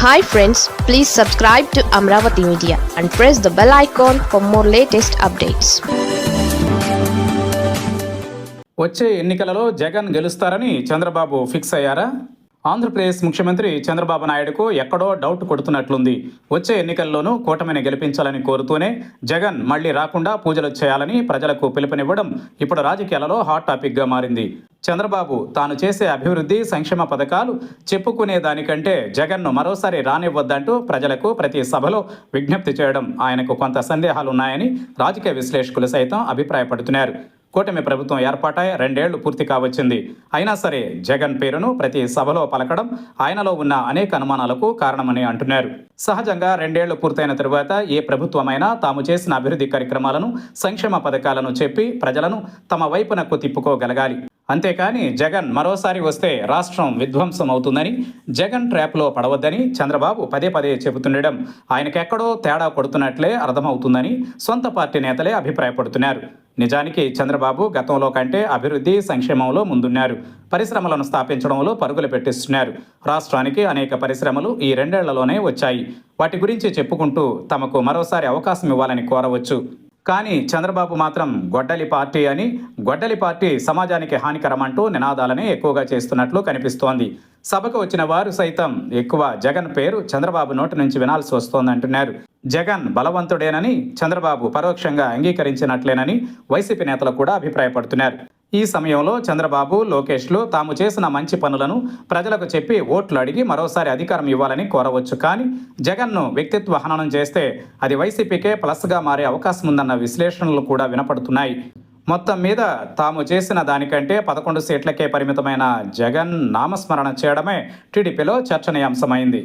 Hi friends, please subscribe to Amravati Media and press the bell icon for more latest updates. వచ్చే ఎన్నికలలో జగన్ గెలుస్తారని Chandrababu fix అయ్యారా? ఆంధ్రప్రదేశ్ ముఖ్యమంత్రి చంద్రబాబు నాయుడుకు ఎక్కడో డౌట్ కొడుతున్నట్లుంది. వచ్చే ఎన్నికల్లోనూ కూటమిని గెలిపించాలని కోరుతూనే జగన్ మళ్లీ రాకుండా పూజలు చేయాలని ప్రజలకు పిలుపునివ్వడం ఇప్పుడు రాజకీయాలలో హాట్ టాపిక్గా మారింది. చంద్రబాబు తాను చేసే అభివృద్ధి సంక్షేమ పథకాలు చెప్పుకునే దానికంటే జగన్ను మరోసారి రానివ్వద్దంటూ ప్రజలకు ప్రతి సభలో విజ్ఞప్తి చేయడం ఆయనకు కొంత సందేహాలున్నాయని రాజకీయ విశ్లేషకులు సైతం అభిప్రాయపడుతున్నారు. కూటమి ప్రభుత్వం ఏర్పాటై 2 ఏళ్లు పూర్తి కావచ్చింది. అయినా సరే జగన్ పేరును ప్రతి సభలో పలకడం ఆయనలో ఉన్న అనేక అనుమానాలకు కారణమని అంటున్నారు. సహజంగా 2 ఏళ్లు పూర్తయిన తరువాత ఏ ప్రభుత్వమైనా తాము చేసిన అభివృద్ధి కార్యక్రమాలను సంక్షేమ పథకాలను చెప్పి ప్రజలను తమ వైపునకు తిప్పుకోగలగాలి. అంతేకాని జగన్ మరోసారి వస్తే రాష్ట్రం విధ్వంసం అవుతుందని, జగన్ ట్రాప్లో పడవద్దని చంద్రబాబు పదే పదే చెబుతుండడం ఆయనకెక్కడో తేడా కొడుతున్నట్లే అర్థమవుతుందని సొంత పార్టీ నేతలే అభిప్రాయపడుతున్నారు. నిజానికి చంద్రబాబు గతంలో కంటే అభివృద్ధి సంక్షేమంలో ముందున్నారు. పరిశ్రమలను స్థాపించడంలో పరుగులు పెట్టిస్తున్నారు. రాష్ట్రానికి అనేక పరిశ్రమలు ఈ 2 ఏళ్లలోనే వచ్చాయి. వాటి గురించి చెప్పుకుంటూ తమకు మరోసారి అవకాశం ఇవ్వాలని కోరవచ్చు. కానీ చంద్రబాబు మాత్రం గొడ్డలి పార్టీ అని, గొడ్డలి పార్టీ సమాజానికి హానికరమంటూ నినాదాలనే ఎక్కువగా చేస్తున్నట్లు కనిపిస్తోంది. సభకు వచ్చిన వారు సైతం ఎక్కువ జగన్ పేరు చంద్రబాబు నోటి నుంచి వినాల్సి వస్తోందంటున్నారు. జగన్ బలవంతుడేనని చంద్రబాబు పరోక్షంగా అంగీకరించినట్లేనని వైసీపీ నేతలు కూడా అభిప్రాయపడుతున్నారు. ఈ సమయంలో చంద్రబాబు, లోకేష్లు తాము చేసిన మంచి పనులను ప్రజలకు చెప్పి ఓట్లు అడిగి మరోసారి అధికారం ఇవ్వాలని కోరవచ్చు. కానీ జగన్ను వ్యక్తిత్వ హననం చేస్తే అది వైసీపీకే ప్లస్గా మారే అవకాశం ఉందన్న విశ్లేషణలు కూడా వినపడుతున్నాయి. మొత్తం మీద తాము చేసిన దానికంటే 11 సీట్లకే పరిమితమైన జగన్ నామస్మరణ చేయడమే టీడీపీలో చర్చనీయాంశమైంది.